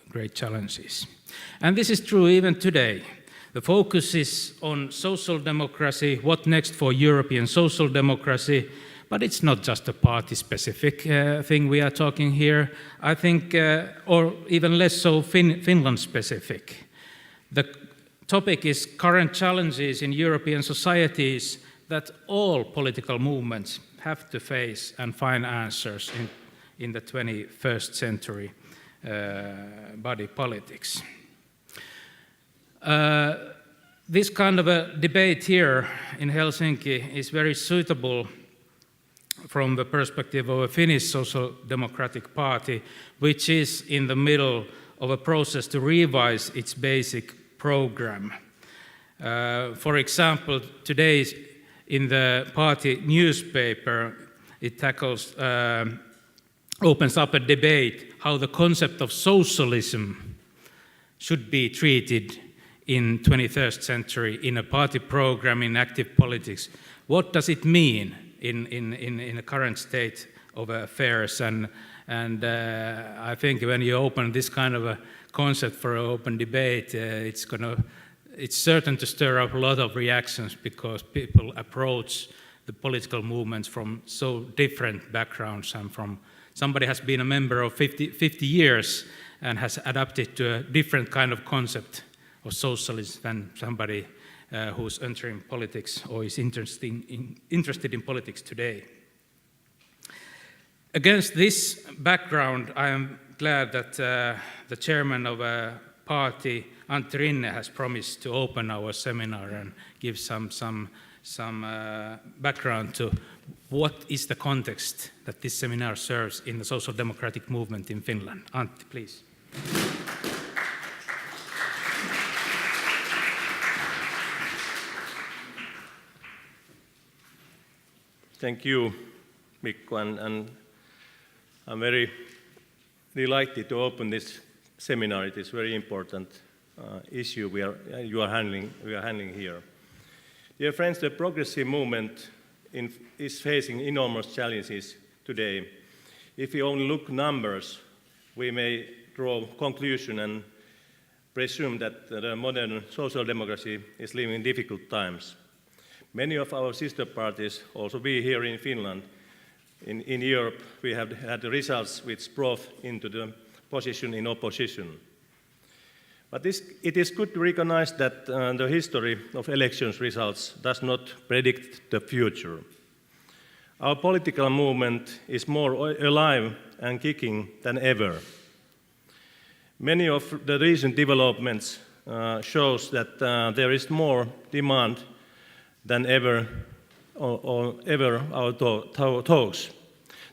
great challenges. And this is true even today. The focus is on social democracy, what next for European social democracy, but it's not just a party-specific thing we are talking here, I think, or even less so Finland-specific. The topic is current challenges in European societies that all political movements have to face and find answers in the 21st century body politics. This kind of a debate here in Helsinki is very suitable from the perspective of a Finnish Social Democratic Party, which is in the middle of a process to revise its basic program. For example, today in the party newspaper, it tackles, opens up a debate how the concept of socialism should be treated in 21st century in a party program, in active politics. What does it mean in the current state of affairs? And I think when you open this kind of a concept for an open debate, it's certain to stir up a lot of reactions because people approach the political movements from so different backgrounds, and from somebody has been a member of 50 years and has adapted to a different kind of concept of socialism than somebody who's entering politics or is interested in politics today. Against this background, I am glad that the chairman of a party, Antti Rinne, has promised to open our seminar and give some background to what is the context that this seminar serves in the social democratic movement in Finland. Antti, please. Thank you, Mikko, and I'm very delighted to open this seminar. It is a very important issue we are handling here. Dear friends, the progressive movement is facing enormous challenges today. If we only look numbers, we may draw conclusion and presume that the modern social democracy is living in difficult times. Many of our sister parties, also we here in Finland, in Europe, we have had results which brought into the position in opposition. But it is good to recognize that the history of elections results does not predict the future. Our political movement is more alive and kicking than ever. Many of the recent developments shows that there is more demand than ever our talks.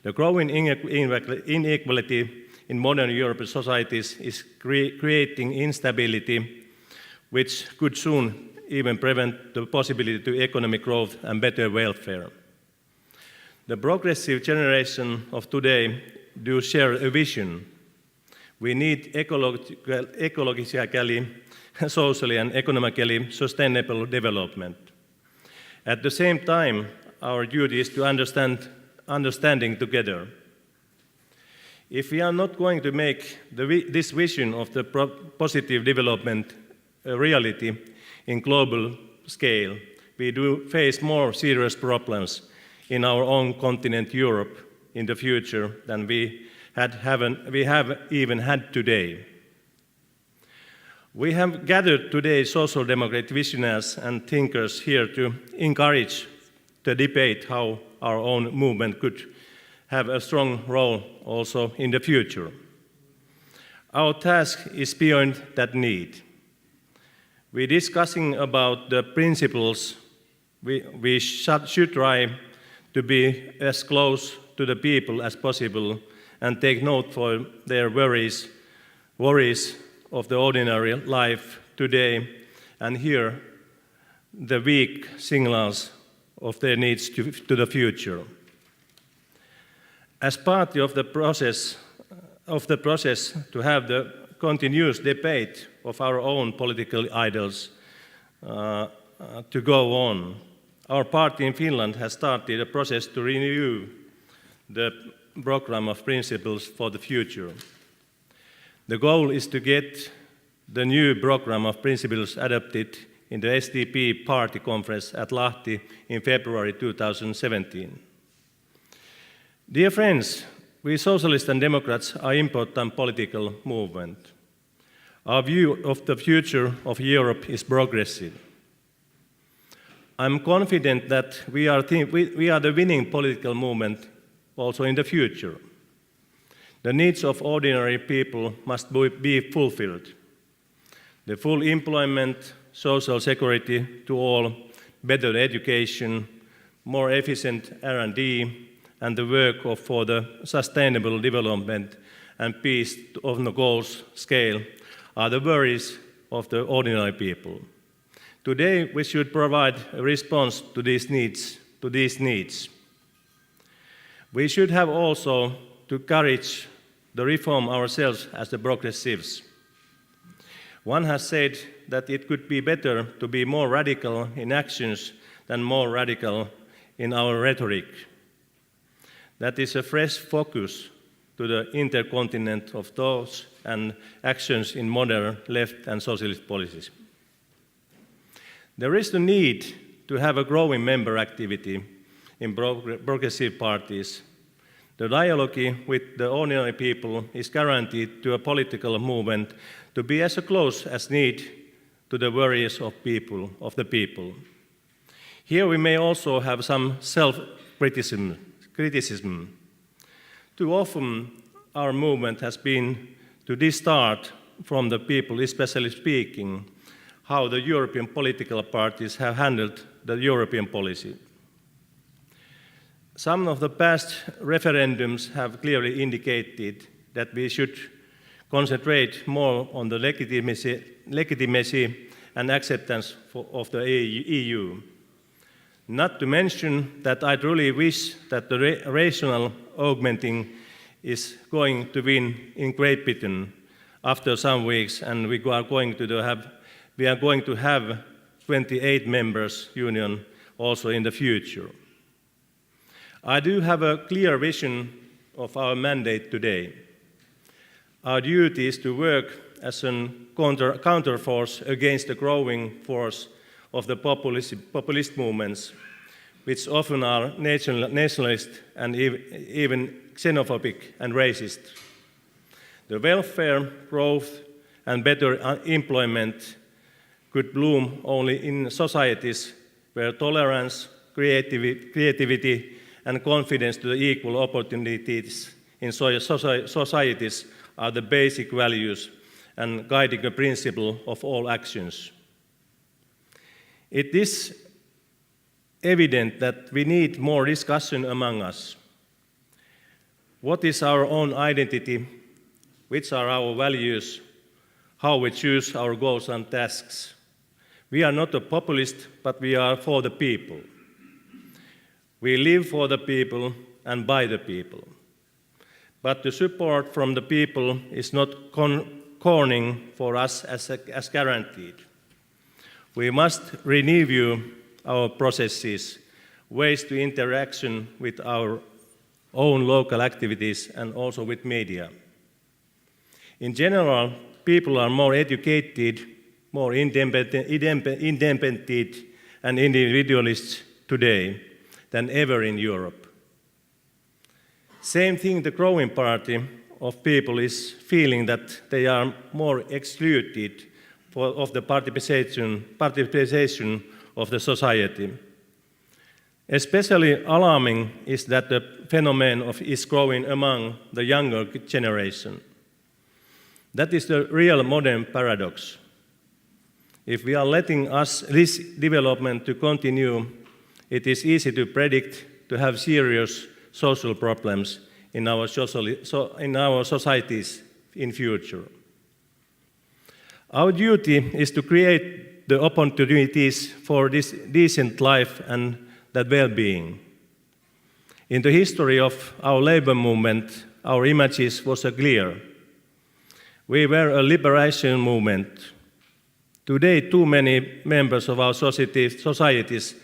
The growing inequality in modern European societies is creating instability, which could soon even prevent the possibility to economic growth and better welfare. The progressive generation of today do share a vision. We need ecologically, socially and economically sustainable development. At the same time, our duty is to understanding together. If we are not going to make this vision of the positive development a reality in global scale, we do face more serious problems in our own continent, Europe, in the future than we have even had today. We have gathered today social democratic visionaries and thinkers here to encourage the debate how our own movement could have a strong role also in the future. Our task is beyond that need. We're discussing about the principles we should try to be as close to the people as possible and take note for their worries of the ordinary life today and hear the weak signals of their needs to the future. As part of the process to have the continuous debate of our own political ideals to go on, our party in Finland has started a process to renew the program of principles for the future. The goal is to get the new program of principles adopted in the SDP Party Conference at Lahti in February 2017. Dear friends, we Socialists and Democrats are an important political movement. Our view of the future of Europe is progressive. I'm confident that we are the winning political movement also in the future. The needs of ordinary people must be fulfilled. The full employment, social security to all, better education, more efficient R&D, and the work for the sustainable development and peace on the goals scale are the worries of the ordinary people. Today, we should provide a response to these needs. We should have also the courage to reform ourselves as the progressives. One has said that it could be better to be more radical in actions than more radical in our rhetoric. That is a fresh focus to the intercontinent of thoughts and actions in modern left and socialist policies. There is the need to have a growing member activity in progressive parties. The dialogue with the ordinary people is guaranteed to a political movement to be as close as need to the worries of the people. Here we may also have some self-criticism. Too often our movement has been to distort from the people, especially speaking, how the European political parties have handled the European policy. Some of the past referendums have clearly indicated that we should concentrate more on the legitimacy and acceptance of the EU. Not to mention that I truly wish that the rational augmenting is going to win in Great Britain after some weeks, and we are going to have 28 members union also in the future. I do have a clear vision of our mandate today. Our duty is to work as a counterforce against the growing force of the populist movements, which often are nationalist and even xenophobic and racist. The welfare, growth, and better employment could bloom only in societies where tolerance, creativity, and confidence to the equal opportunities in societies are the basic values and guiding the principle of all actions. It is evident that we need more discussion among us. What is our own identity? Which are our values? How we choose our goals and tasks? We are not a populist, but we are for the people. We live for the people and by the people. But the support from the people is not corning for us as guaranteed. We must renew our processes, ways to interaction with our own local activities and also with media. In general, people are more educated, more independent and individualists today than ever in Europe. Same thing, the growing party of people is feeling that they are more excluded of the participation of the society. Especially alarming is that the phenomenon is growing among the younger generation. That is the real modern paradox. If we are letting this development to continue, it is easy to predict to have serious social problems in our societies in future. Our duty is to create the opportunities for this decent life and that well-being. In the history of our labor movement, our images was clear. We were a liberation movement. Today, too many members of our societies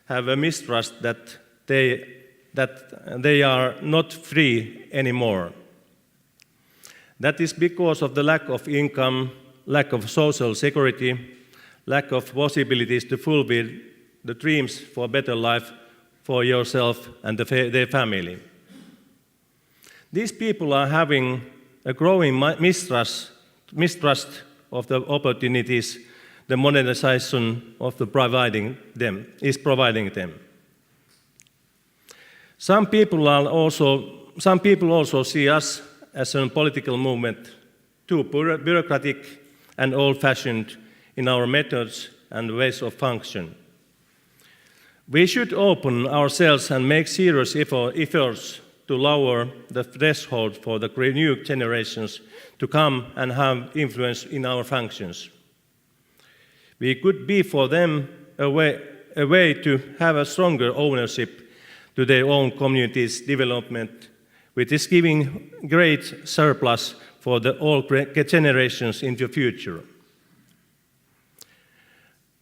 have a mistrust that they are not free anymore. That is because of the lack of income, lack of social security, lack of possibilities to fulfill the dreams for a better life for yourself and their family. These people are having a growing mistrust of the opportunities the modernization of providing them. Some people also see us as a political movement too bureaucratic and old-fashioned in our methods and ways of function. We should open ourselves and make serious efforts to lower the threshold for the new generations to come and have influence in our functions. We could be for them a way to have a stronger ownership to their own community's development, which is giving great surplus for all generations in the future.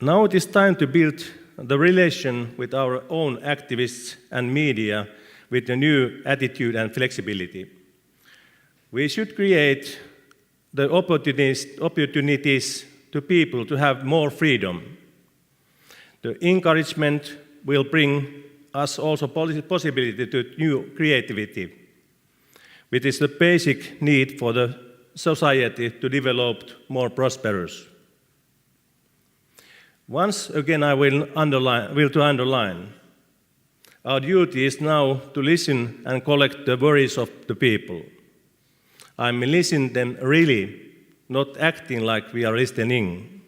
Now it is time to build the relation with our own activists and media with a new attitude and flexibility. We should create the opportunities to people to have more freedom. The encouragement will bring us also possibility to new creativity, which is the basic need for the society to develop more prosperous. Once again, I will underline, our duty is now to listen and collect the worries of the people. I mean, listen them really, not acting like we are listening.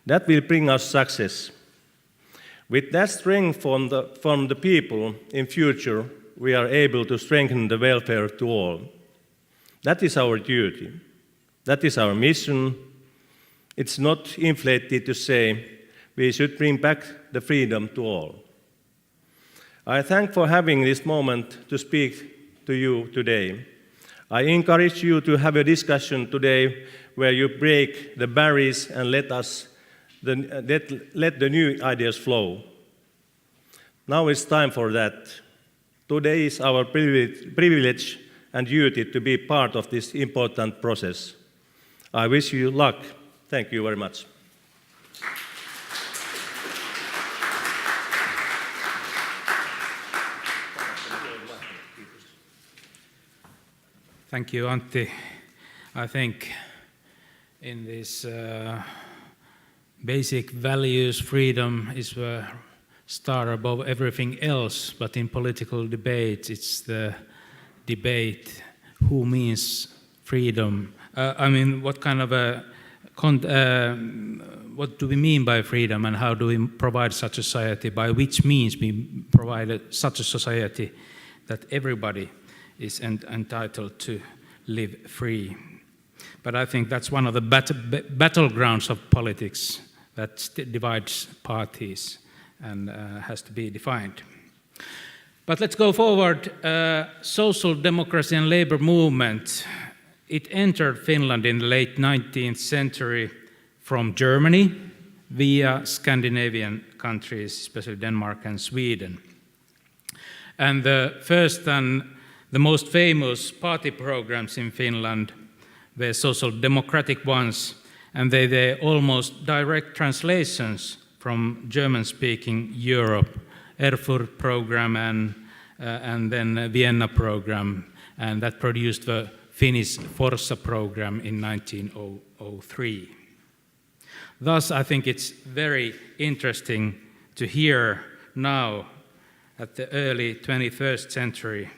That will bring us success. With that strength from the people in future, we are able to strengthen the welfare to all. That is our duty. That is our mission. It's not inflated to say we should bring back the freedom to all. I thank for having this moment to speak to you today. I encourage you to have a discussion today where you break the barriers and let the new ideas flow. Now it's time for that. Today is our privilege and duty to be part of this important process. I wish you luck. Thank you very much. Thank you, Antti. I think in this basic values, freedom is the star above everything else, but in political debates, it's the debate who means freedom. What kind of what do we mean by freedom, and how do we provide such a society? By which means we provide such a society that everybody is entitled to live free. But I think that's one of the battlegrounds of politics that divides parties and has to be defined. But let's go forward. Social democracy and labor movement. It entered Finland in the late 19th century from Germany via Scandinavian countries, especially Denmark and Sweden. And the first and the most famous party programs in Finland were social democratic ones, and they're almost direct translations from German-speaking Europe, Erfurt program and then Vienna program, and that produced the Finnish Forsa program in 1903. Thus, I think it's very interesting to hear now, at the early 21st century,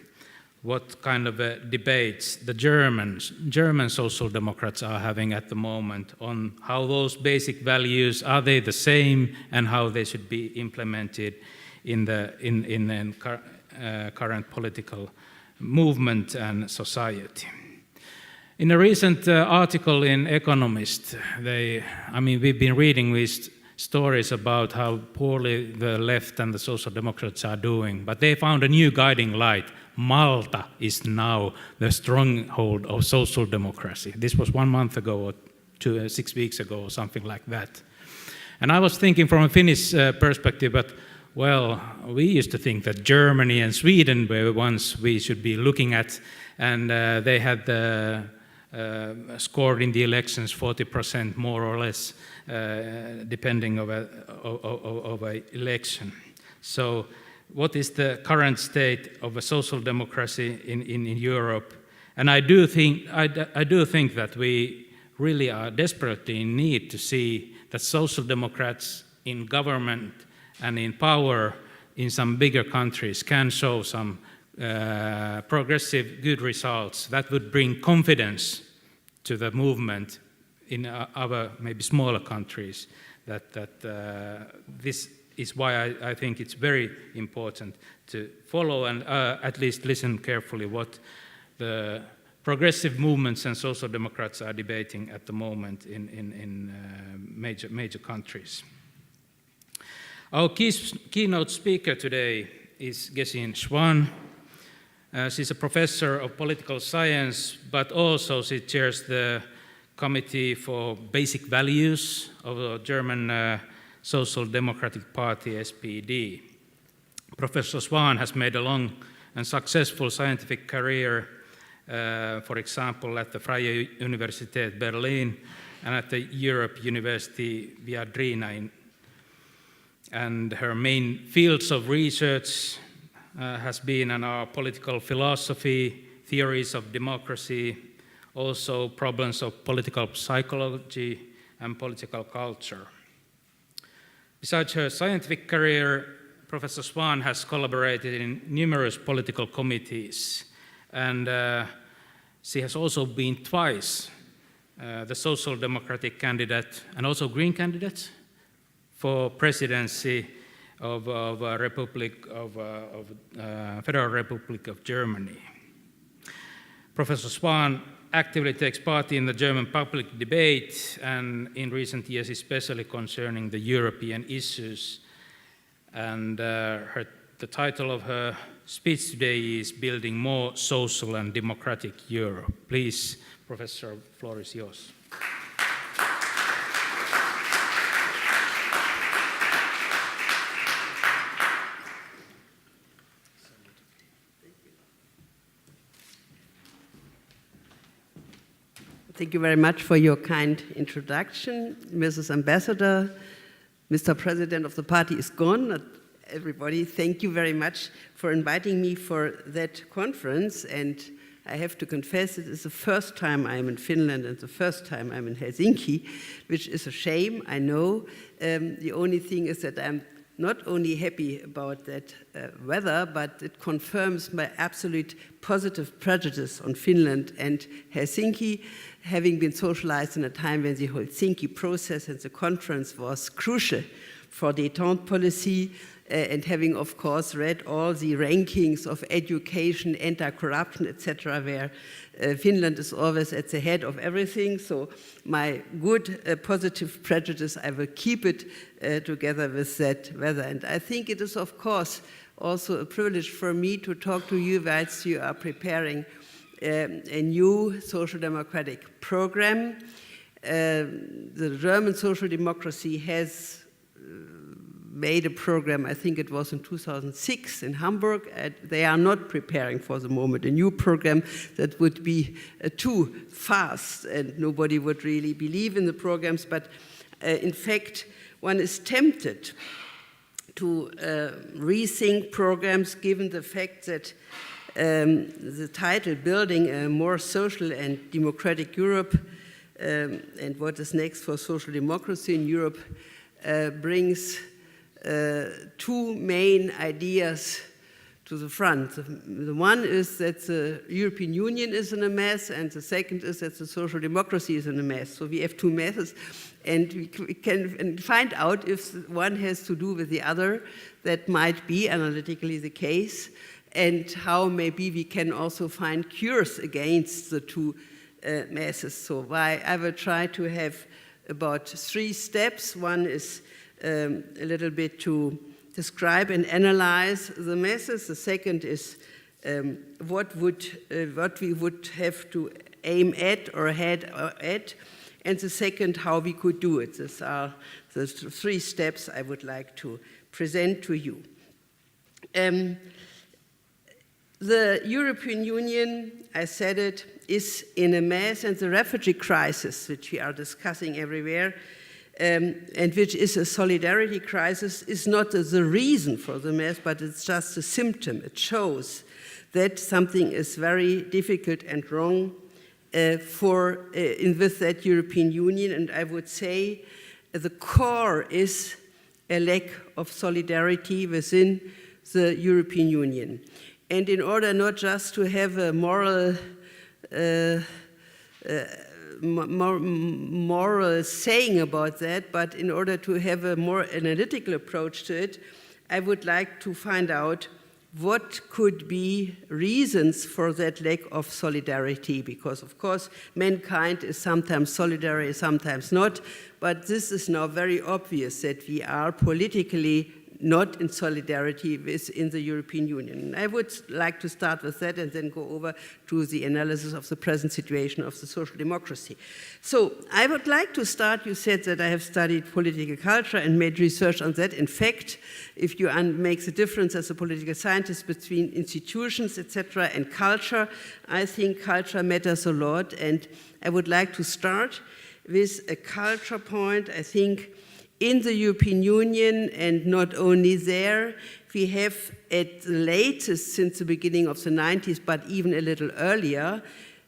what kind of debates the German social democrats are having at the moment on how those basic values, are they the same, and how they should be implemented in the current political movement and society. In a recent article in Economist, we've been reading these stories about how poorly the left and the social democrats are doing, but they found a new guiding light. Malta is now the stronghold of social democracy. This was 1 month ago or 6 weeks ago or something like that. And I was thinking from a Finnish perspective, but well, we used to think that Germany and Sweden were the ones we should be looking at and they had scored in the elections 40% more or less, depending of a election. So what is the current state of a social democracy in Europe? And I do think that we really are desperately in need to see that social democrats in government and in power in some bigger countries can show some progressive good results that would bring confidence to the movement in other maybe smaller countries. This is why I think it's very important to follow and at least listen carefully what the progressive movements and social democrats are debating at the moment in major countries. Our keynote speaker today is Gesine Schwan. She's a professor of political science, but also she chairs the Committee for Basic Values of the German Social Democratic Party, SPD. Professor Schwan has made a long and successful scientific career, for example, at the Freie Universität Berlin and at the Europe University Viadrina. And her main fields of research has been in our political philosophy, theories of democracy, also problems of political psychology and political culture. Besides her scientific career, Professor Schwan has collaborated in numerous political committees, and she has also been twice the social democratic candidate and also green candidate for presidency of Federal Republic of Germany. Professor Schwan actively takes part in the German public debate, and in recent years especially concerning the European issues. And the title of her speech today is Building More Social and Democratic Europe. Please, Professor, the floor is yours. Thank you very much for your kind introduction, Mrs. Ambassador. Mr. President of the party is gone. Not everybody, thank you very much for inviting me for that conference. And I have to confess, it is the first time I'm in Finland and the first time I'm in Helsinki, which is a shame, I know. The only thing is that I'm not only happy about that weather, but it confirms my absolute positive prejudice on Finland and Helsinki, having been socialized in a time when the Helsinki process and the conference was crucial for détente policy, and having, of course, read all the rankings of education, anti-corruption, etc., where Finland is always at the head of everything. So my good positive prejudice, I will keep it together with that weather. And I think it is, of course, also a privilege for me to talk to you whilst you are preparing a new social democratic program. The German social democracy has made a program, I think it was in 2006 in Hamburg. They are not preparing for the moment a new program that would be too fast and nobody would really believe in the programs. But in fact, one is tempted to rethink programs given the fact that the title, Building a More Social and Democratic Europe, and what is next for social democracy in Europe, brings two main ideas to the front. The one is that the European Union is in a mess, and the second is that the social democracy is in a mess. So we have two messes, and we can find out if one has to do with the other. That might be analytically the case, and how maybe we can also find cures against the two messes. So I will try to have about 3 steps. One is a little bit to describe and analyze the messes. The second is what we would have to aim at or head at. And the second, how we could do it. These are the 3 steps I would like to present to you. The European Union, I said it, is in a mess, and the refugee crisis, which we are discussing everywhere, and which is a solidarity crisis, is not the reason for the mess, but it's just a symptom. It shows that something is very difficult and wrong with that European Union, and I would say the core is a lack of solidarity within the European Union. And in order not just to have a moral saying about that, but in order to have a more analytical approach to it, I would like to find out what could be reasons for that lack of solidarity, because of course mankind is sometimes solidary, sometimes not, but this is now very obvious that we are politically not in solidarity within the European Union. I would like to start with that and then go over to the analysis of the present situation of the social democracy. So I would like to start, you said that I have studied political culture and made research on that. In fact, if you make the difference as a political scientist between institutions, etc., and culture, I think culture matters a lot, and I would like to start with a culture point. I think in the European Union, and not only there, we have at the latest since the beginning of the 90s, but even a little earlier,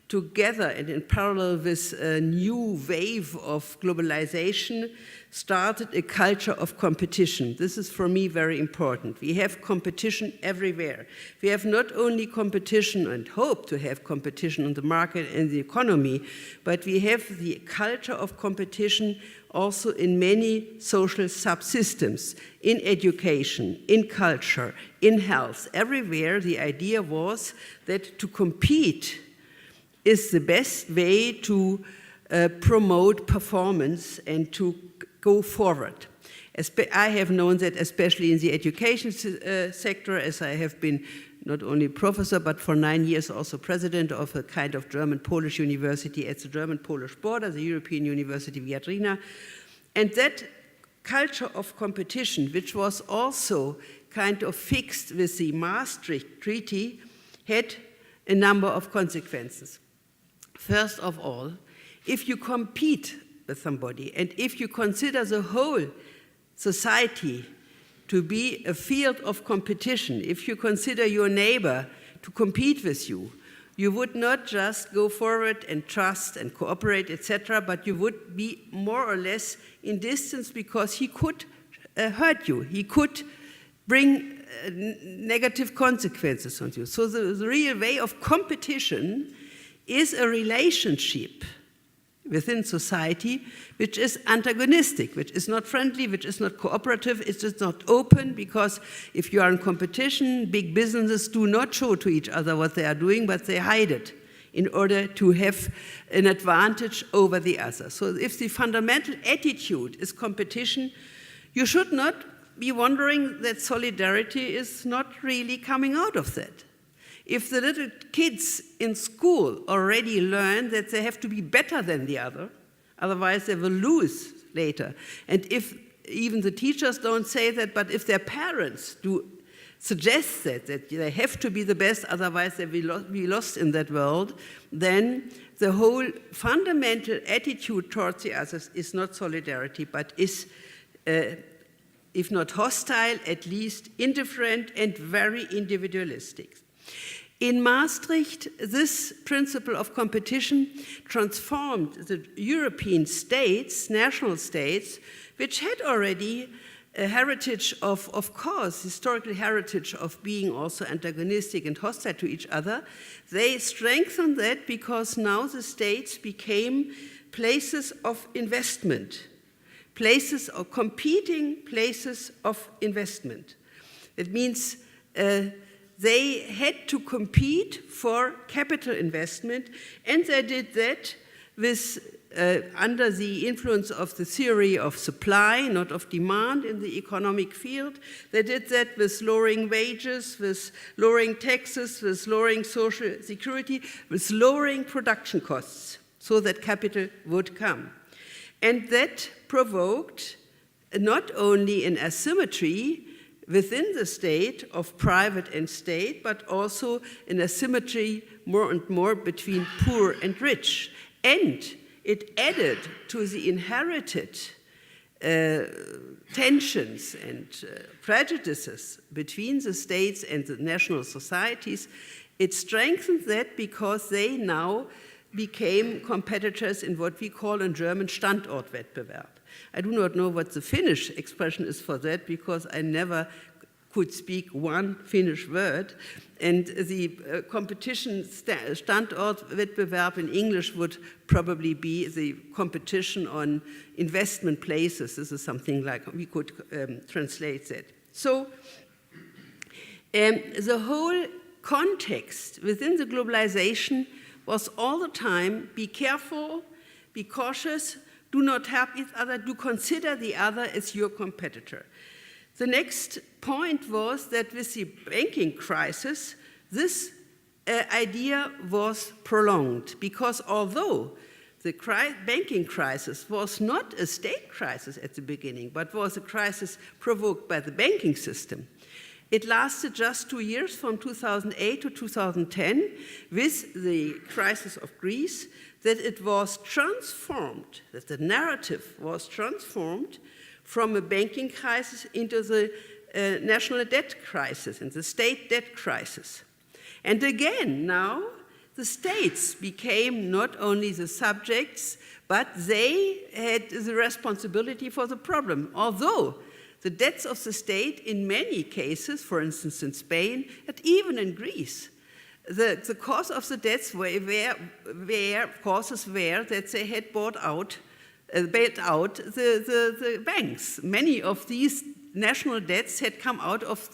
together and in parallel with a new wave of globalization, started a culture of competition. This is for me very important. We have competition everywhere. We have not only competition and hope to have competition on the market and the economy, but we have the culture of competition also in many social subsystems, in education, in culture, in health. Everywhere the idea was that to compete is the best way to promote performance and to go forward. I have known that especially in the education sector, as I have been not only professor, but for 9 years also president of a kind of German-Polish university at the German-Polish border, the European University Viadrina. And that culture of competition, which was also kind of fixed with the Maastricht Treaty, had a number of consequences. First of all, if you compete with somebody, and if you consider the whole society to be a field of competition, if you consider your neighbor to compete with you, you would not just go forward and trust and cooperate, etc., but you would be more or less in distance because he could hurt you. He could bring negative consequences on you. So the real way of competition is a relationship within society which is antagonistic, which is not friendly, which is not cooperative, it's just not open, because if you are in competition, big businesses do not show to each other what they are doing, but they hide it in order to have an advantage over the other. So if the fundamental attitude is competition, you should not be wondering that solidarity is not really coming out of that. If the little kids in school already learn that they have to be better than the other, otherwise they will lose later. And if even the teachers don't say that, but if their parents do suggest that they have to be the best, otherwise they will be lost in that world, then the whole fundamental attitude towards the others is not solidarity, but is, if not hostile, at least indifferent and very individualistic. In Maastricht, this principle of competition transformed the European states, national states, which had already a heritage of course, historical heritage of being also antagonistic and hostile to each other. They strengthened that because now the states became places of investment, places of competing places of investment. It means they had to compete for capital investment, and they did that with, under the influence of the theory of supply, not of demand in the economic field. They did that with lowering wages, with lowering taxes, with lowering social security, with lowering production costs, so that capital would come. And that provoked not only an asymmetry within the state of private and state, but also an asymmetry more and more between poor and rich. And it added to the inherited tensions and prejudices between the states and the national societies. It strengthened that because they now became competitors in what we call in German Standortwettbewerb. I do not know what the Finnish expression is for that because I never could speak one Finnish word. And the competition, Standortwettbewerb in English would probably be the competition on investment places. This is something like we could translate that. So the whole context within the globalization was all the time, be careful, be cautious, do not help each other, do consider the other as your competitor. The next point was that with the banking crisis, this idea was prolonged because although the banking crisis was not a state crisis at the beginning, but was a crisis provoked by the banking system, it lasted just 2 years, from 2008 to 2010, with the crisis of Greece, that it was transformed, that the narrative was transformed from a banking crisis into the national debt crisis and the state debt crisis. And again, now, the states became not only the subjects, but they had the responsibility for the problem, although the debts of the state in many cases, for instance in Spain, and even in Greece, the cause of the debts causes were that they had bailed out the banks. Many of these national debts had come out of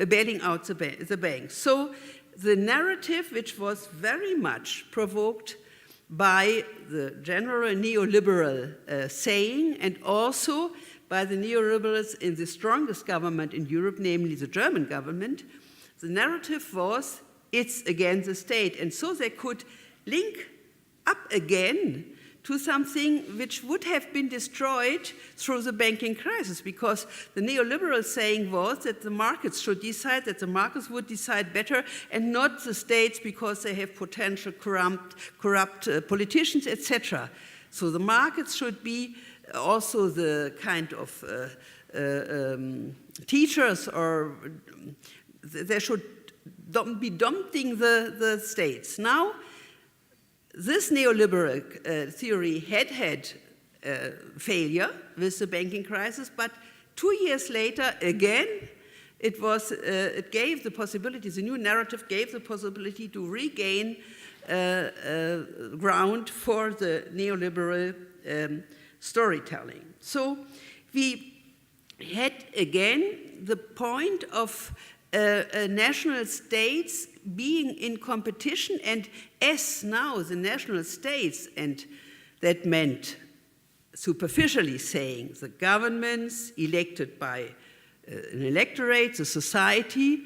bailing out the banks. So the narrative, which was very much provoked by the general neoliberal saying and also by the neoliberals in the strongest government in Europe, namely the German government, the narrative was, it's again the state. And so they could link up again to something which would have been destroyed through the banking crisis, because the neoliberal saying was that the markets should decide, that the markets would decide better, and not the states because they have potential corrupt politicians, etc. So the markets should be also the kind of teachers, or they should be dompting the states. Now, this neoliberal theory had failure with the banking crisis, but 2 years later, again, it gave the possibility, the new narrative gave the possibility to regain ground for the neoliberal storytelling. So we had again the point of national states being in competition, and as now the national states, and that meant superficially saying the governments elected by an electorate, the society,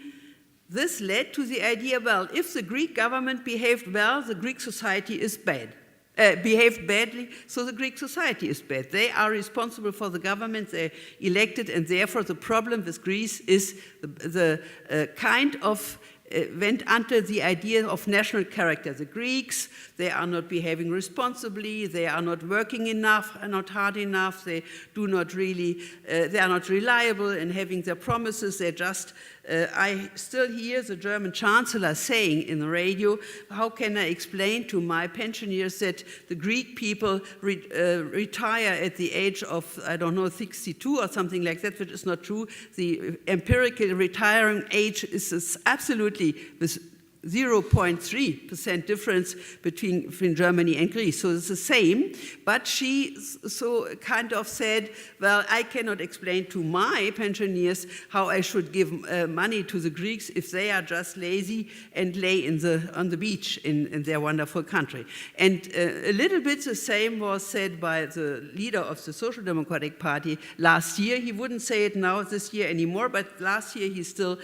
this led to the idea, well, if the Greek government behaved well, the Greek society is bad. Behaved badly, so the Greek society is bad. They are responsible for the government they elected, and therefore the problem with Greece is the kind of went under the idea of national character. The Greeks, they are not behaving responsibly, they are not working enough, not hard enough, they do not really, they are not reliable in having their promises, they just, I still hear the German chancellor saying in the radio, how can I explain to my pensioners that the Greek people retire at the age of, I don't know, 62 or something like that, which is not true. The empirical retiring age is absolutely with 0.3% difference between Germany and Greece. So it's the same, but she so kind of said, well, I cannot explain to my pensioners how I should give money to the Greeks if they are just lazy and lay on the beach in their wonderful country. And a little bit the same was said by the leader of the Social Democratic Party last year. He wouldn't say it now this year anymore, but last year he still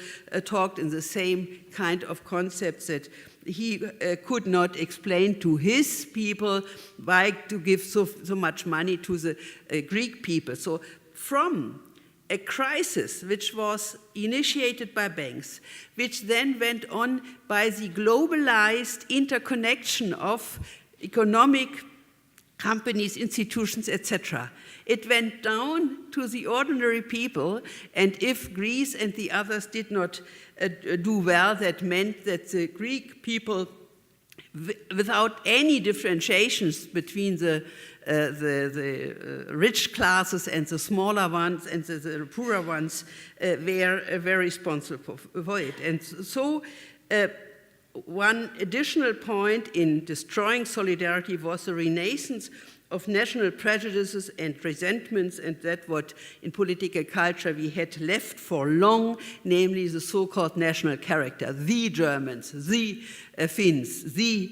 talked in the same kind of concept that he could not explain to his people why to give so much money to the Greek people. So from a crisis which was initiated by banks, which then went on by the globalized interconnection of economic companies, institutions, etc. It went down to the ordinary people, and if Greece and the others did not do well, that meant that the Greek people, without any differentiations between the rich classes and the smaller ones and the poorer ones, were very responsible for it. And so one additional point in destroying solidarity was the renaissance of national prejudices and resentments, and that what in political culture we had left for long, namely the so-called national character. The Germans, the Finns, the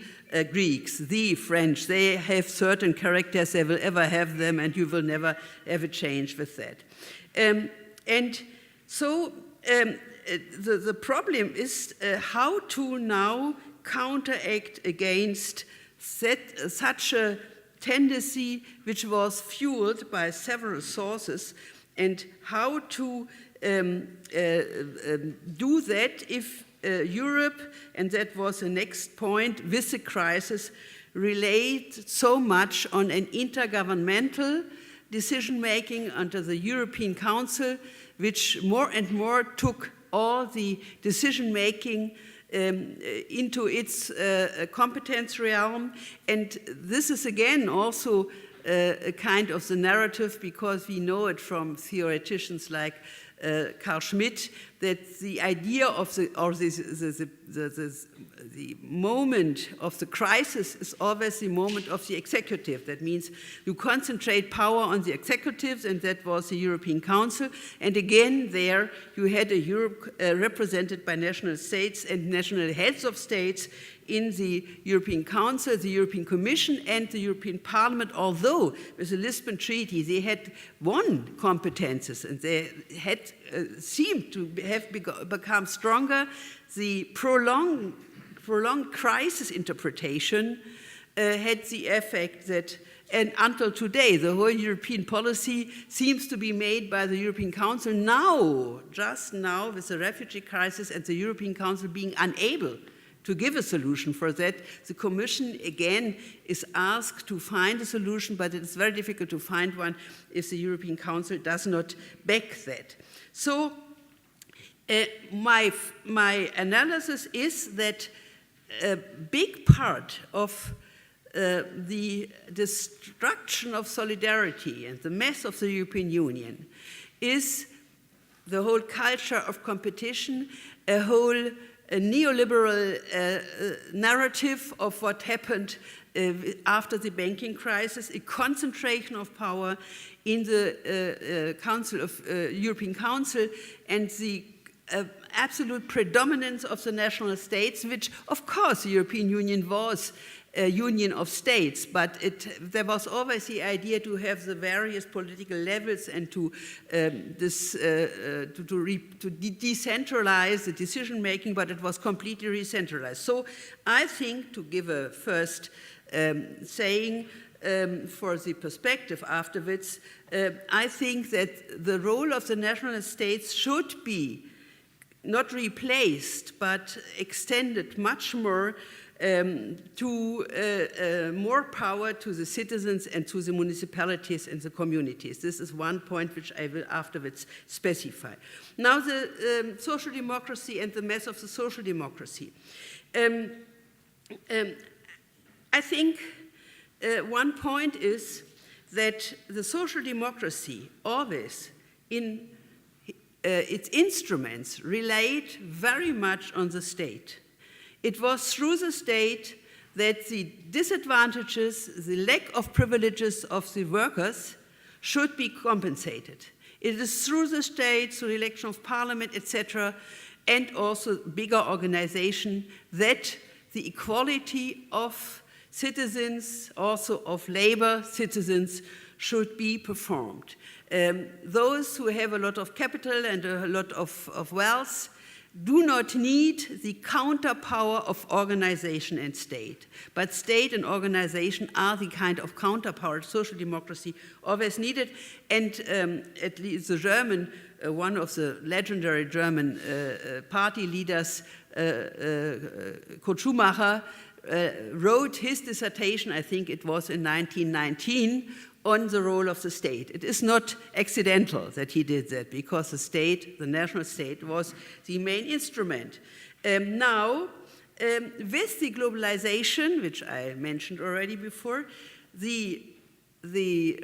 Greeks, the French, they have certain characters, they will ever have them, and you will never ever change with that. And so the problem is how to now counteract against such a tendency which was fueled by several sources, and how to do that if Europe, and that was the next point, with the crisis, relied so much on an intergovernmental decision-making under the European Council, which more and more took all the decision-making into its competence realm. And this is again also a kind of the narrative, because we know it from theoreticians like Carl Schmitt, that the idea of the moment of the crisis is always the moment of the executive. That means you concentrate power on the executives, and that was the European Council. And again, there you had a Europe represented by national states and national heads of states in the European Council, the European Commission, and the European Parliament, although with the Lisbon Treaty they had won competences and they had seemed to have become stronger. The prolonged crisis interpretation had the effect that, and until today, the whole European policy seems to be made by the European Council now, just now, with the refugee crisis and the European Council being unable to give a solution for that. The Commission, again, is asked to find a solution, but it's very difficult to find one if the European Council does not back that. So my analysis is that a big part of the destruction of solidarity and the mess of the European Union is the whole culture of competition, a neoliberal narrative of what happened after the banking crisis, a concentration of power in the European Council, and the absolute predominance of the national states, which, of course, the European Union was a union of states, but there was always the idea to have the various political levels and to decentralize the decision-making, but it was completely re-centralized. So I think, to give a first saying for the perspective afterwards, I think that the role of the national states should be not replaced, but extended much more to more power to the citizens and to the municipalities and the communities. This is one point which I will afterwards specify. Now, the social democracy and the mess of the social democracy. I think one point is that the social democracy always in its instruments relied very much on the state. It was through the state that the disadvantages, the lack of privileges of the workers should be compensated. It is through the state, through the election of parliament, etc., and also bigger organization, that the equality of citizens, also of labor citizens, should be performed. Those who have a lot of capital and a lot of wealth do not need the counterpower of organization and state. But state and organization are the kind of counterpower social democracy always needed. And at least the German, one of the legendary German party leaders, Kurt Schumacher, wrote his dissertation, I think it was in 1919, on the role of the state. It is not accidental that he did that, because the state, the national state, was the main instrument. Now, with the globalization, which I mentioned already before, the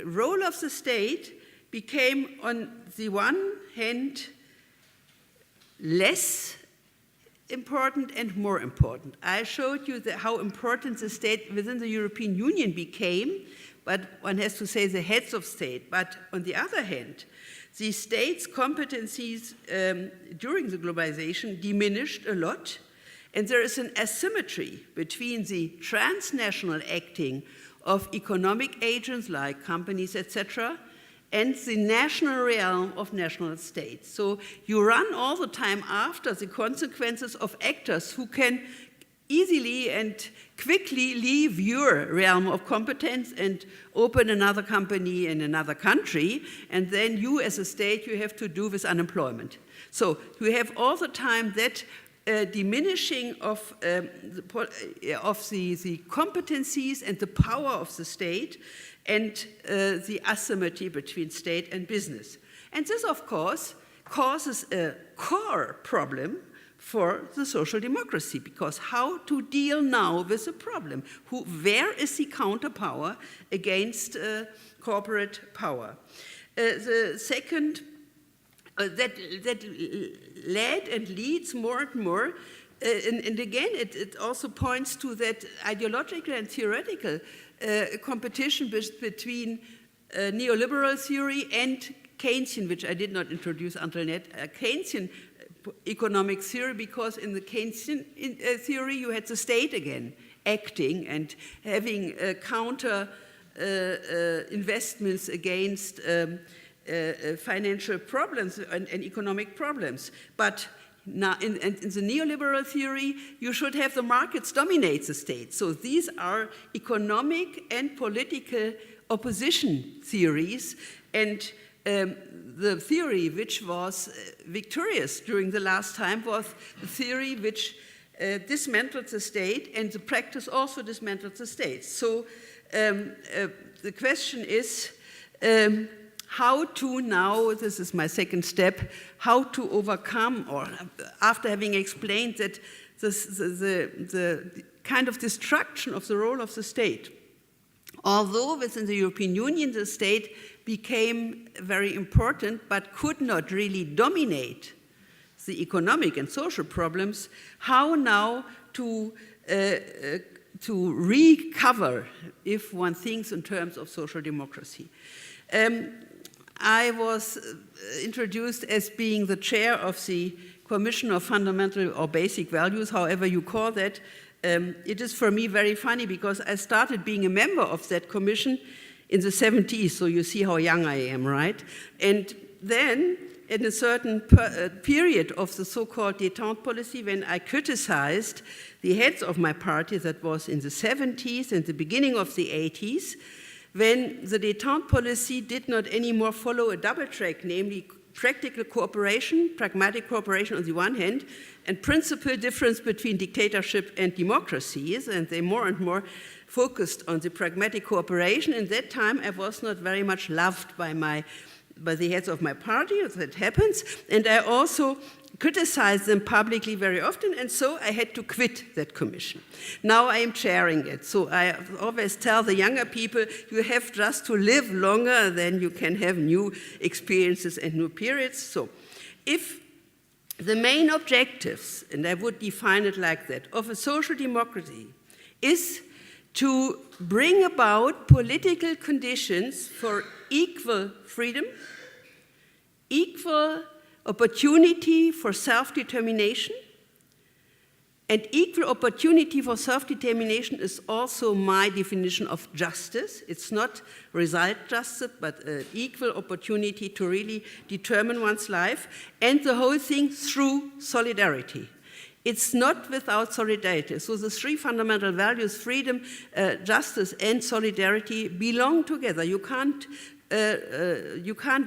role of the state became, on the one hand, less important and more important. I showed you how important the state within the European Union became, but one has to say the heads of state. But on the other hand, the state's competencies during the globalization diminished a lot, and there is an asymmetry between the transnational acting of economic agents like companies, etc., and the national realm of national states. So you run all the time after the consequences of actors who can easily and quickly leave your realm of competence and open another company in another country, and then you as a state, you have to do with unemployment. So you have all the time that diminishing of the competencies and the power of the state, and the asymmetry between state and business. And this, of course, causes a core problem for the social democracy, because how to deal now with the problem? Where is the counterpower against corporate power? The second, that led and leads more and more, and again, it also points to that ideological and theoretical competition between neoliberal theory and Keynesian, which I did not introduce until yet, Keynesian economic theory, because in the Keynesian theory you had the state again acting and having counter investments against financial problems and economic problems. But now, in the neoliberal theory, you should have the markets dominate the state. So these are economic and political opposition theories, and the theory which was victorious during the last time was the theory which dismantled the state, and the practice also dismantled the state. So the question is, how to now, this is my second step, how to overcome, or after having explained that the kind of destruction of the role of the state. Although within the European Union the state became very important but could not really dominate the economic and social problems, how now to recover, if one thinks in terms of social democracy. I was introduced as being the chair of the Commission of Fundamental or Basic Values, however you call that. It is for me very funny, because I started being a member of that commission in the 70s, so you see how young I am, right? And then, in a certain period of the so-called détente policy, when I criticized the heads of my party, that was in the 70s and the beginning of the 80s, when the détente policy did not anymore follow a double track, namely practical cooperation, pragmatic cooperation on the one hand, and principal difference between dictatorship and democracies, and they more and more focused on the pragmatic cooperation. In that time, I was not very much loved by the heads of my party, as that happens, and I also criticized them publicly very often, and so I had to quit that commission. Now I am chairing it, so I always tell the younger people, you have just to live longer, then you can have new experiences and new periods. So if the main objectives, and I would define it like that, of a social democracy is to bring about political conditions for equal freedom, equal opportunity for self-determination, And equal opportunity for self-determination is also my definition of justice. It's not result justice, but equal opportunity to really determine one's life, and the whole thing through solidarity. It's not without solidarity. So the three fundamental values, freedom, justice, and solidarity, belong together. You can't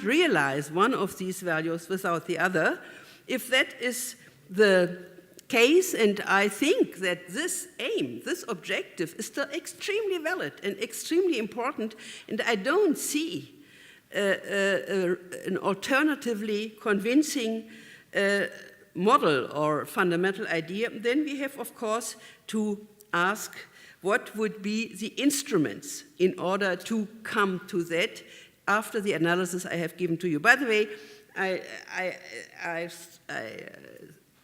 realize one of these values without the other. If that is the case, and I think that this aim, this objective, is still extremely valid and extremely important, and I don't see an alternatively convincing model or fundamental idea, then we have, of course, to ask what would be the instruments in order to come to that after the analysis I have given to you. By the way, I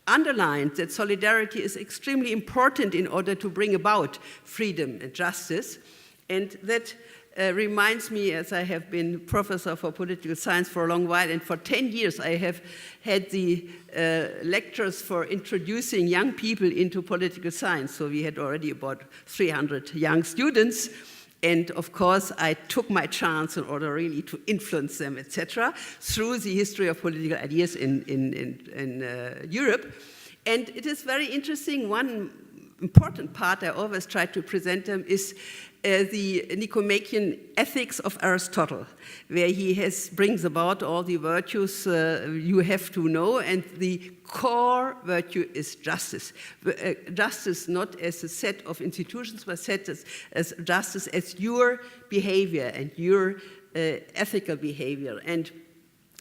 underlined that solidarity is extremely important in order to bring about freedom and justice, and that reminds me, as I have been professor for political science for a long while, and for 10 years I have had the lectures for introducing young people into political science. So we had already about 300 young students, and of course I took my chance in order really to influence them, etc., through the history of political ideas in Europe. And it is very interesting. One important part I always try to present them is the Nicomachean ethics of Aristotle, where he brings about all the virtues you have to know, and the core virtue is justice. Justice not as a set of institutions, but set as justice as your behavior and your ethical behavior. And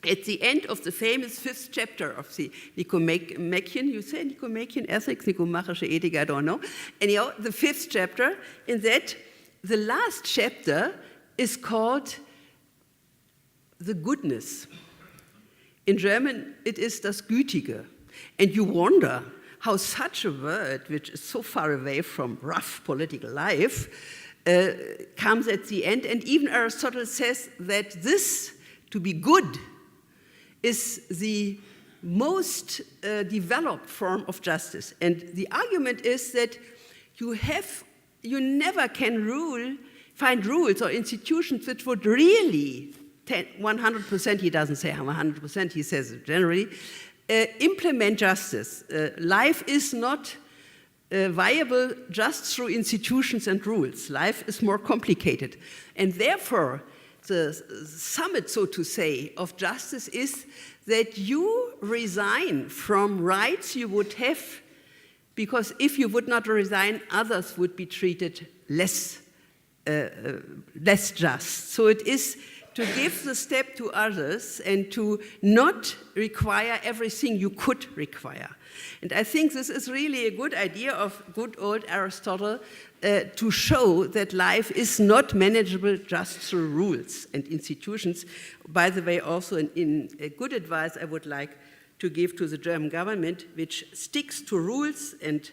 at the end of the famous 5th chapter of the Nicomachean, you say Nicomachean ethics, Nicomachische Ethik, I don't know. Anyhow, the 5th chapter, in that the last chapter is called the goodness. In German, it is das Gütige. And you wonder how such a word, which is so far away from rough political life, comes at the end. And even Aristotle says that this, to be good, is the most developed form of justice. And the argument is that you never can find rules or institutions which would really, 100%, he doesn't say 100%, he says it generally, implement justice. Life is not viable just through institutions and rules. Life is more complicated. And therefore, the summit, so to say, of justice is that you resign from rights you would have, because if you would not resign, others would be treated less just. So it is to give the step to others and to not require everything you could require. And I think this is really a good idea of good old Aristotle to show that life is not manageable just through rules and institutions. By the way, also in a good advice I would like to give to the German government, which sticks to rules and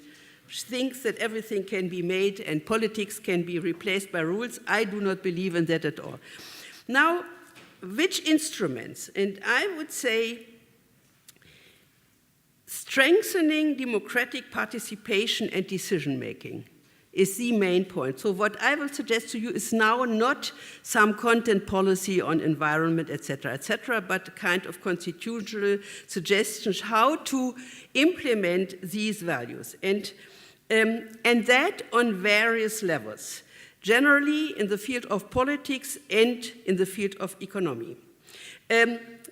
thinks that everything can be made and politics can be replaced by rules. I do not believe in that at all. Now, which instruments? And I would say strengthening democratic participation and decision-making is the main point. So what I will suggest to you is now not some content policy on environment, etc., but kind of constitutional suggestions how to implement these values. And that on various levels, generally in the field of politics and in the field of economy.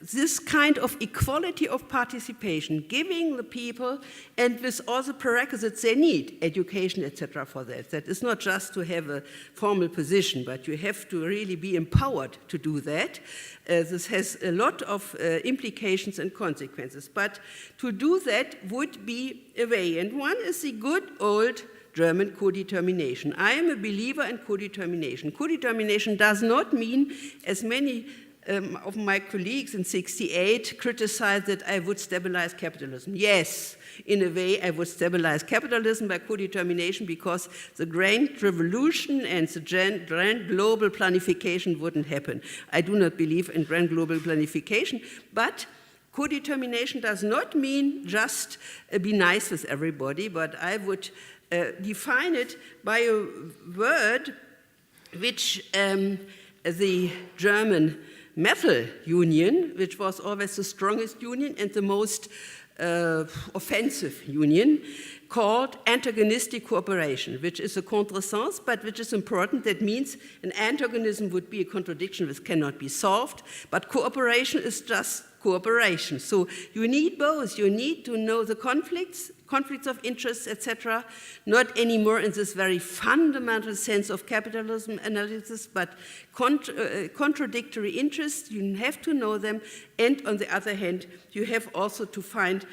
This kind of equality of participation, giving the people, and with all the prerequisites they need, education, etc., for that. That is not just to have a formal position, but you have to really be empowered to do that. This has a lot of implications and consequences. But to do that would be a way. And one is the good old German co-determination. I am a believer in co-determination. Co-determination does not mean, as many of my colleagues in '68 criticized, that I would stabilize capitalism. Yes, in a way I would stabilize capitalism by co-determination, because the grand revolution and the grand global planification wouldn't happen. I do not believe in grand global planification, but co-determination does not mean just be nice with everybody, but I would define it by a word which the German metal union, which was always the strongest union and the most offensive union, called antagonistic cooperation, which is a contresens, but which is important. That means an antagonism would be a contradiction which cannot be solved, but cooperation is just cooperation. So you need both. You need to know the conflicts of interest, etc., not anymore in this very fundamental sense of capitalism analysis, but contradictory interests. You have to know them, and on the other hand, you have also to find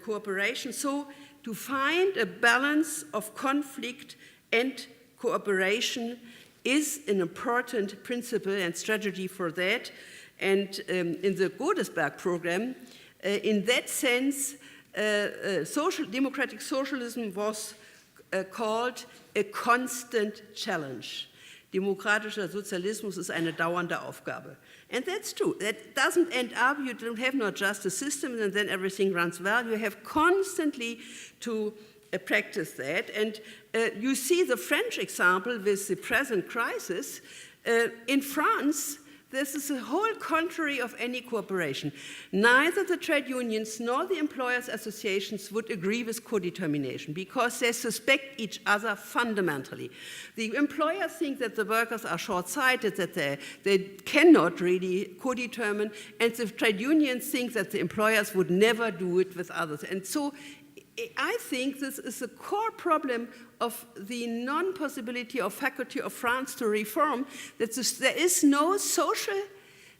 cooperation. So to find a balance of conflict and cooperation is an important principle and strategy for that. And in the Godesberg program, in that sense, democratic socialism was called a constant challenge. Demokratischer Sozialismus ist eine dauernde Aufgabe. And that's true. That doesn't end up, you don't have not just a system and then everything runs well. You have constantly to practice that. And you see the French example with the present crisis. In France, this is the whole contrary of any cooperation. Neither the trade unions nor the employers' associations would agree with co-determination because they suspect each other fundamentally. The employers think that the workers are short-sighted, that they cannot really co-determine, and the trade unions think that the employers would never do it with others. And so I think this is a core problem of the non-possibility of faculty of France to reform, that there is no social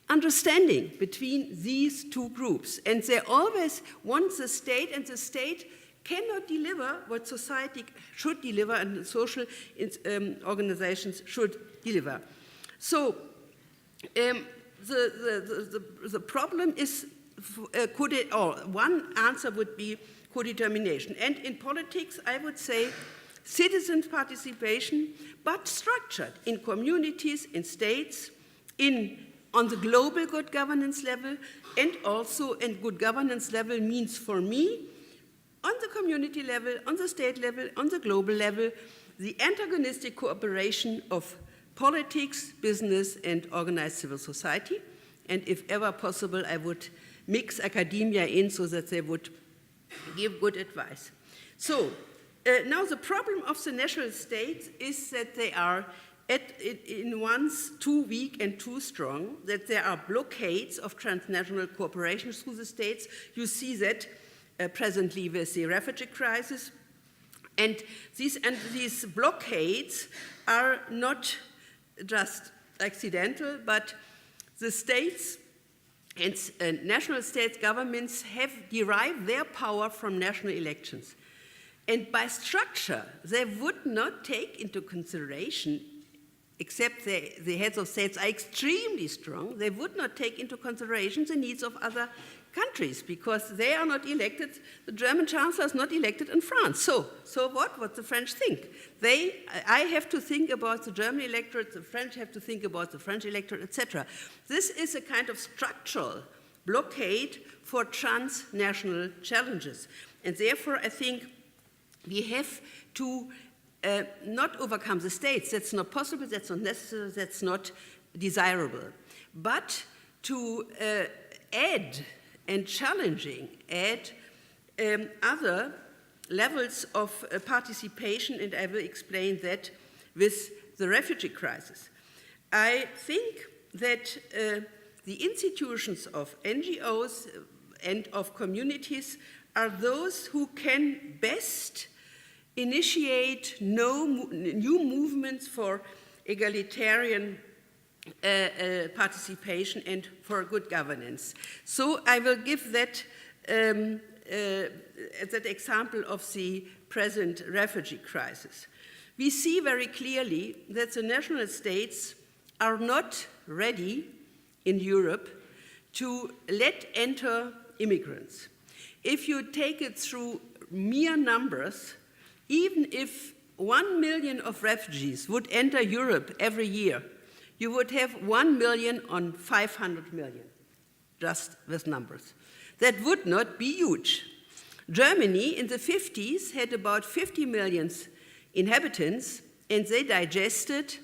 understanding between these two groups. And they always want the state, and the state cannot deliver what society should deliver and social organizations should deliver. So the problem is, one answer would be co-determination. And in politics, I would say citizen participation, but structured in communities, in states, on the global good governance level, and also in good governance level means for me, on the community level, on the state level, on the global level, the antagonistic cooperation of politics, business, and organized civil society. And if ever possible, I would mix academia in so that they would give good advice. So now the problem of the national states is that they are in once too weak and too strong, that there are blockades of transnational cooperation through the states. You see that presently with the refugee crisis. And these blockades are not just accidental, but the states and national states governments have derived their power from national elections. And by structure, they would not take into consideration, except the heads of states are extremely strong, they would not take into consideration the needs of other countries because they are not elected. The German chancellor is not elected in France. So what the French think? I have to think about the German electorate, the French have to think about the French electorate, etc. This is a kind of structural blockade for transnational challenges. And therefore, I think we have to not overcome the states. That's not possible, that's not necessary, that's not desirable. But to add other levels of participation, and I will explain that with the refugee crisis. I think that the institutions of NGOs and of communities are those who can best initiate new movements for egalitarian participation and for good governance. So I will give that example of the present refugee crisis. We see very clearly that the national states are not ready in Europe to let enter immigrants. If you take it through mere numbers, even if 1 million of refugees would enter Europe every year, you would have 1 million on 500 million. just with numbers. That would not be huge. Germany in the 50s had about 50 million inhabitants, and they digested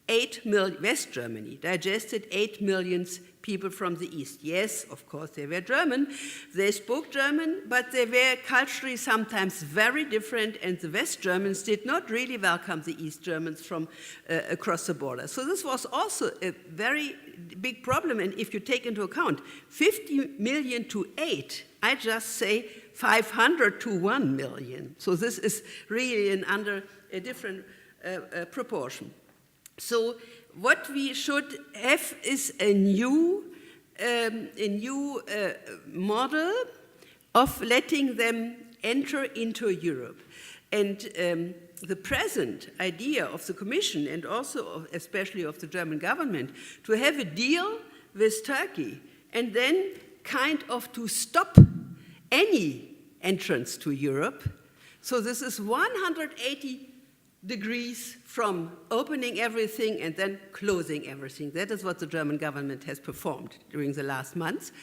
8 million, West Germany digested 8 million people from the East. Yes, of course, they were German. They spoke German, but they were culturally sometimes very different, and the West Germans did not really welcome the East Germans from across the border. So this was also a very big problem, and if you take into account 50 million to 8, I just say 500 to 1 million. So this is really under a different proportion. So what we should have is a new model of letting them enter into Europe. And the present idea of the Commission, and also especially of the German government, to have a deal with Turkey and then kind of to stop any entrance to Europe. So this is 180 degrees from opening everything and then closing everything. That is what the German government has performed during the last months.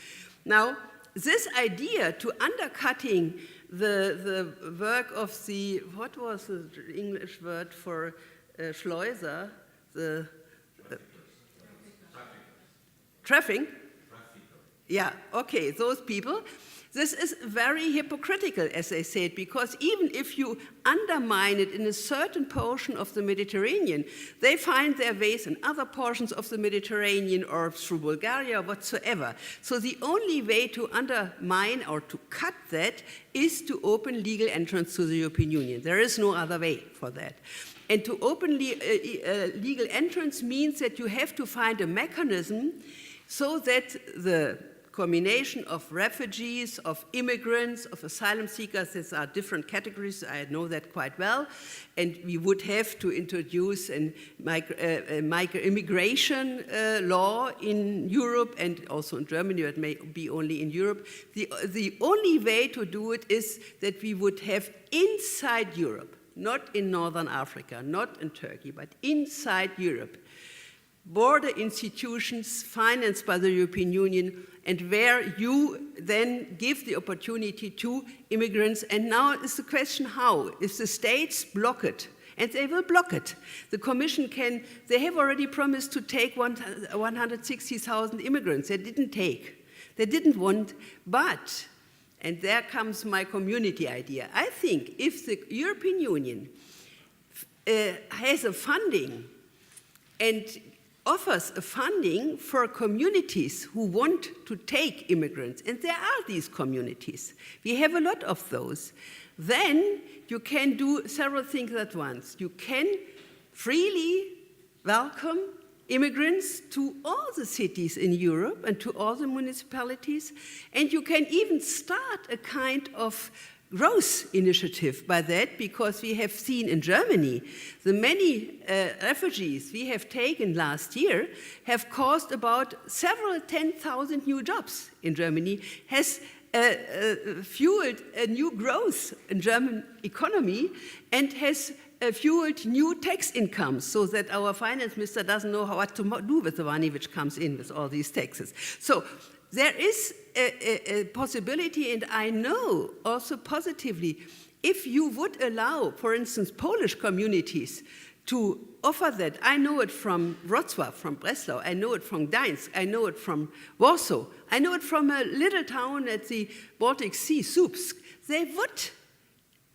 Now, this idea to undercutting the work of the, what was the English word for Schleuser? The traffic? Yeah, okay, those people. This is very hypocritical, as I said, because even if you undermine it in a certain portion of the Mediterranean, they find their ways in other portions of the Mediterranean or through Bulgaria or whatsoever. So the only way to undermine or to cut that is to open legal entrance to the European Union. There is no other way for that. And to open legal entrance means that you have to find a mechanism so that the combination of refugees, of immigrants, of asylum seekers, these are different categories, I know that quite well, and we would have to introduce a immigration law in Europe and also in Germany, it may be only in Europe. The only way to do it is that we would have inside Europe, not in Northern Africa, not in Turkey, but inside Europe, border institutions financed by the European Union, and where you then give the opportunity to immigrants. And now is the question how? If the states block it, and they will block it, the Commission can, they have already promised to take 160,000 immigrants. They didn't take, they didn't want, but, and there comes my community idea, I think if the European Union has a funding and offers a funding for communities who want to take immigrants, and there are these communities, we have a lot of those, then you can do several things at once. You can freely welcome immigrants to all the cities in Europe and to all the municipalities, and you can even start a kind of growth initiative by that, because we have seen in Germany the many refugees we have taken last year have caused about several 10,000 new jobs in Germany, has fueled a new growth in German economy, and has fueled new tax incomes, so that our finance minister doesn't know what to do with the money which comes in with all these taxes. So there is a possibility, and I know also positively, if you would allow, for instance, Polish communities to offer that. I know it from Wrocław, from Breslau, I know it from Gdańsk, I know it from Warsaw, I know it from a little town at the Baltic Sea, Słupsk. They would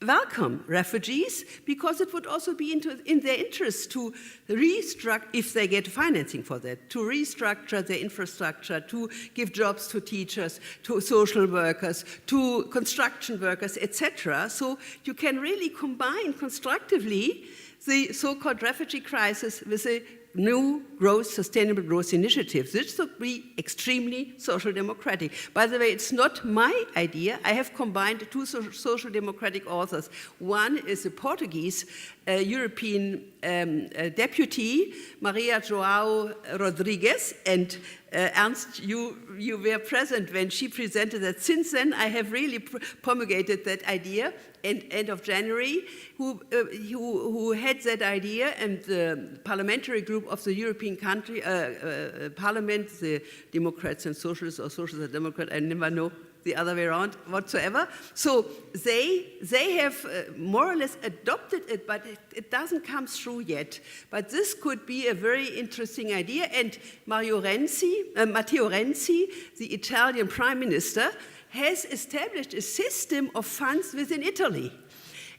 welcome refugees, because it would also be in their interest to restructure, if they get financing for that, to restructure their infrastructure, to give jobs to teachers, to social workers, to construction workers, etc. So you can really combine constructively the so-called refugee crisis with a new growth, sustainable growth initiative. This should be extremely social democratic. By the way, it's not my idea. I have combined two social democratic authors. One is a Portuguese European deputy, Maria João Rodrigues, and Ernst, you were present when she presented that. Since then, I have really promulgated that idea, end of January, who had that idea, and the parliamentary group of the European Parliament, the Democrats and Socialists, or Socialists and Democrats, I never know the other way around whatsoever. So they have more or less adopted it, but it doesn't come through yet. But this could be a very interesting idea. And Matteo Renzi, the Italian Prime Minister, has established a system of funds within Italy.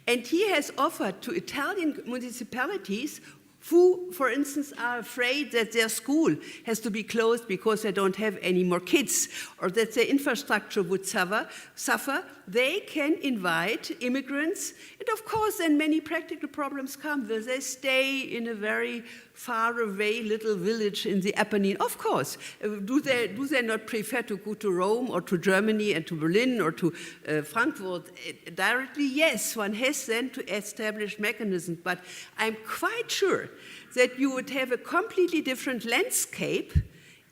And he has offered to Italian municipalities who, for instance, are afraid that their school has to be closed because they don't have any more kids, or that their infrastructure would suffer, they can invite immigrants. And of course, then many practical problems come. Will they stay in a very far away little village in the Apennine? Of course. Do they not prefer to go to Rome or to Germany and to Berlin or to Frankfurt directly? Yes, one has then to establish mechanisms, but I'm quite sure that you would have a completely different landscape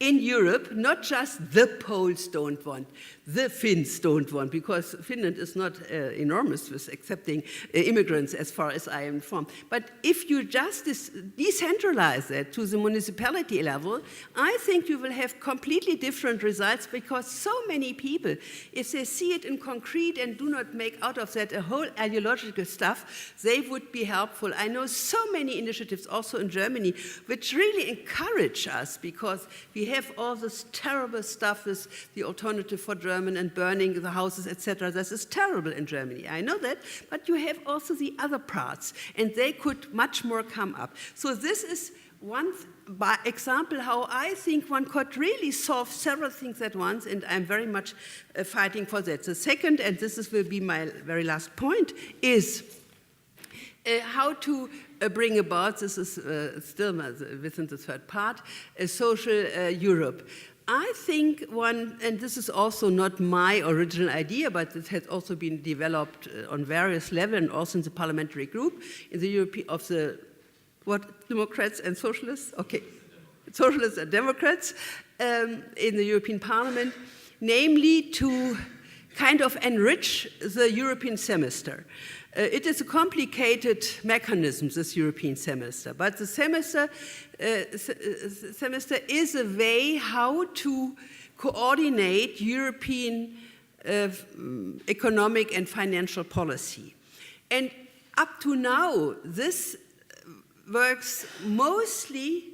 in Europe. Not just the Poles don't want, the Finns don't want, because Finland is not enormous with accepting immigrants as far as I am informed. But if you just decentralize that to the municipality level, I think you will have completely different results, because so many people, if they see it in concrete and do not make out of that a whole ideological stuff, they would be helpful. I know so many initiatives also in Germany which really encourage us, because we have all this terrible stuff with the alternative for Germany and burning the houses, etc. This is terrible in Germany. I know that, but you have also the other parts, and they could much more come up. So this is one example how I think one could really solve several things at once, and I'm very much fighting for that. The second, and will be my very last point, is how to bring about, this is still within the third part, a social Europe. I think and this is also not my original idea, but it has also been developed on various levels, and also in the parliamentary group in the Democrats and Socialists? Okay, Socialists and Democrats in the European Parliament, namely to kind of enrich the European semester. It is a complicated mechanism, this European semester, but the semester is a way how to coordinate European economic and financial policy. And up to now, this works mostly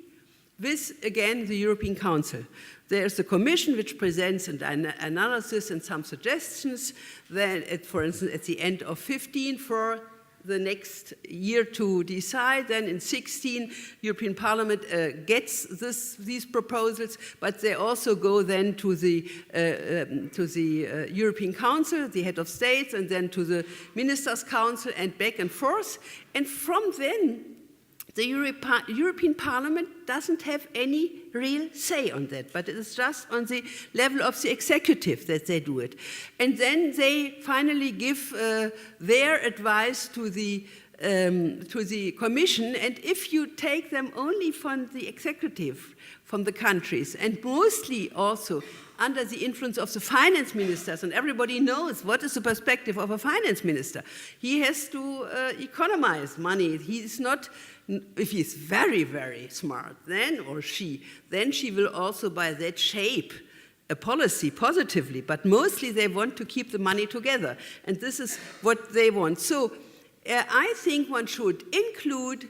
with, again, the European Council. There's a commission which presents an analysis and some suggestions. Then, for instance, at the end of 15 for the next year to decide. Then in 16, European Parliament gets these proposals, but they also go then to the European Council, the head of states, and then to the Ministers' Council, and back and forth. And from then, the European Parliament doesn't have any real say on that, but it is just on the level of the executive that they do it. And then they finally give their advice to the Commission, and if you take them only from the executive, from the countries, and mostly also under the influence of the finance ministers, and everybody knows what is the perspective of a finance minister. He has to economize money. He's not, if he's very, very smart, then she will also by that shape a policy positively, but mostly they want to keep the money together, and this is what they want. So I think one should include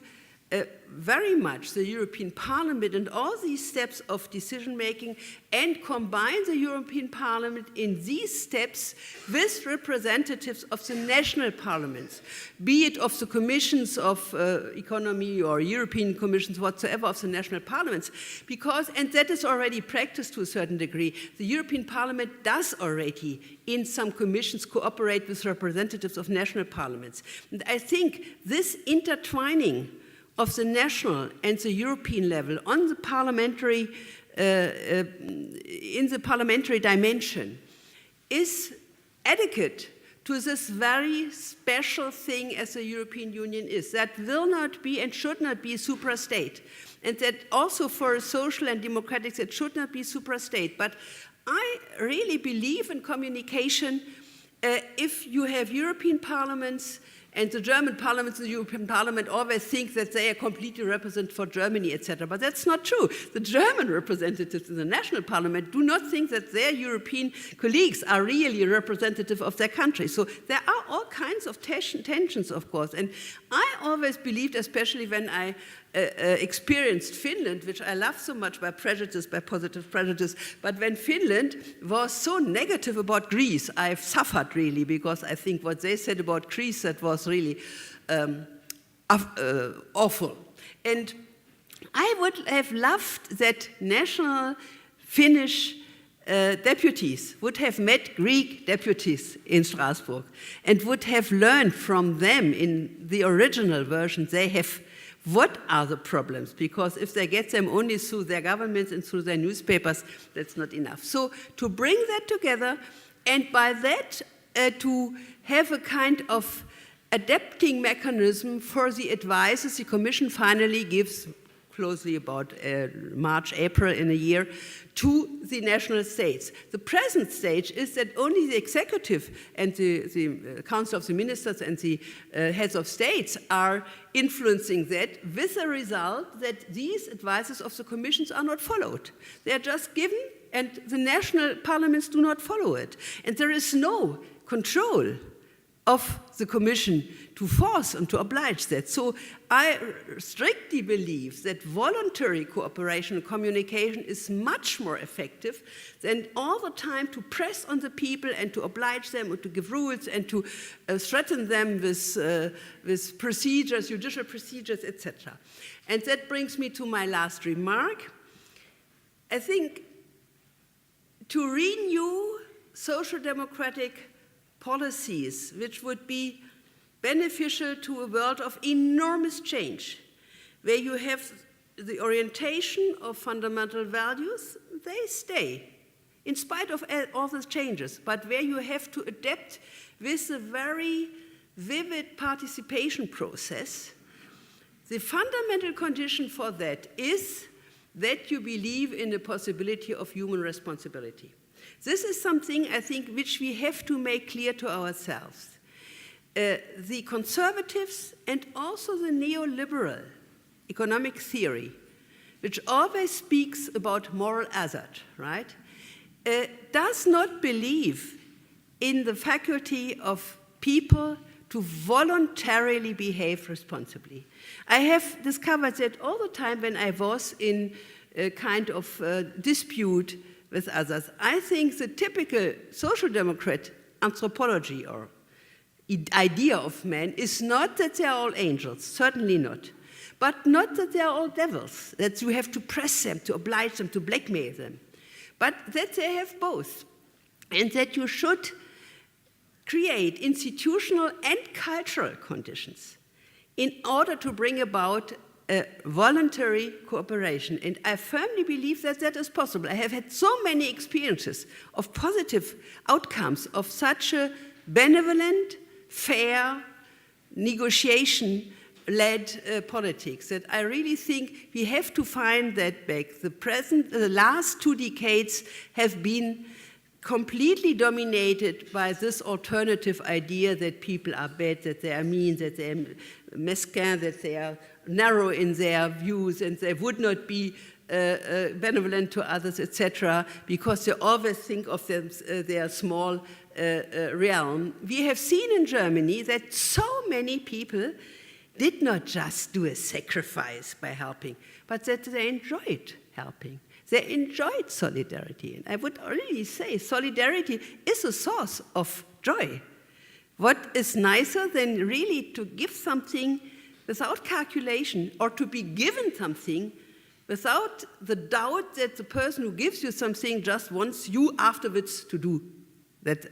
very much the European Parliament and all these steps of decision-making, and combine the European Parliament in these steps with representatives of the national parliaments, be it of the commissions of economy or European commissions, whatsoever, of the national parliaments, because, and that is already practiced to a certain degree, the European Parliament does already in some commissions cooperate with representatives of national parliaments. And I think this intertwining of the national and the European level on the parliamentary, in the parliamentary dimension is adequate to this very special thing as the European Union is. That will not be and should not be supra-state. And that also for social and democratic, it should not be supra-state. But I really believe in communication if you have European parliaments, and the German parliaments and the European Parliament always think that they are completely representative for Germany, etc. But that's not true. The German representatives in the national parliament do not think that their European colleagues are really representative of their country. So there are all kinds of tensions, of course. And I always believed, especially when I experienced Finland, which I love so much by prejudice, by positive prejudice, but when Finland was so negative about Greece, I've suffered really, because I think what they said about Greece, that was really awful. And I would have loved that national Finnish deputies would have met Greek deputies in Strasbourg and would have learned from them in the original version they have what are the problems, because if they get them only through their governments and through their newspapers, that's not enough. So to bring that together, and by that to have a kind of adapting mechanism for the advices the Commission finally gives, closely about March, April in a year, to the national states. The present stage is that only the executive and the Council of the Ministers and the heads of states are influencing that, with the result that these advices of the commissions are not followed. They are just given, and the national parliaments do not follow it. And there is no control of the Commission to force and to oblige that. So I strictly believe that voluntary cooperation and communication is much more effective than all the time to press on the people and to oblige them and to give rules and to threaten them with procedures, judicial procedures, etc. And that brings me to my last remark. I think to renew social democratic policies which would be beneficial to a world of enormous change, where you have the orientation of fundamental values, they stay, in spite of all the changes, but where you have to adapt with a very vivid participation process, the fundamental condition for that is that you believe in the possibility of human responsibility. This is something, I think, which we have to make clear to ourselves. The conservatives and also the neoliberal economic theory, which always speaks about moral hazard, right, does not believe in the faculty of people to voluntarily behave responsibly. I have discovered that all the time when I was in a kind of dispute with others. I think the typical social democrat anthropology or idea of man is not that they are all angels, certainly not, but not that they are all devils, that you have to press them, to oblige them, to blackmail them, but that they have both, and that you should create institutional and cultural conditions in order to bring about voluntary cooperation. And I firmly believe that that is possible. I have had so many experiences of positive outcomes of such a benevolent, fair, negotiation-led politics that I really think we have to find that back. The last 2 decades have been completely dominated by this alternative idea that people are bad, that they are mean, that they are mesquin, that they are narrow in their views, and they would not be benevolent to others, etc., because they always think of them, their small realm. We have seen in Germany that so many people did not just do a sacrifice by helping, but that they enjoyed helping. They enjoyed solidarity. And I would really say solidarity is a source of joy. What is nicer than really to give something without calculation, or to be given something without the doubt that the person who gives you something just wants you afterwards to do that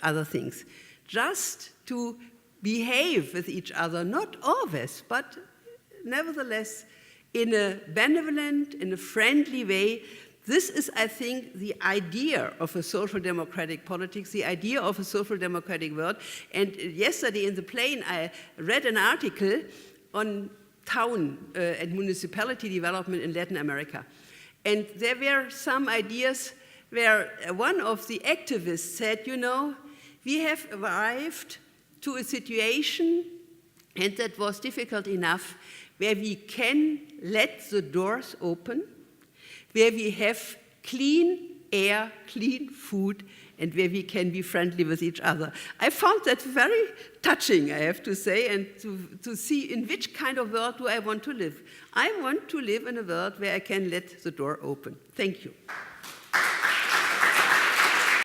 other things. Just to behave with each other, not always, but nevertheless in a benevolent, in a friendly way. This is, I think, the idea of a social democratic politics, the idea of a social democratic world. And yesterday in the plane, I read an article on town and municipality development in Latin America. And there were some ideas where one of the activists said, you know, we have arrived to a situation, and that was difficult enough, where we can let the doors open, where we have clean air, clean food, and where we can be friendly with each other. I found that very touching, I have to say, and to see in which kind of world do I want to live. I want to live in a world where I can let the door open. Thank you.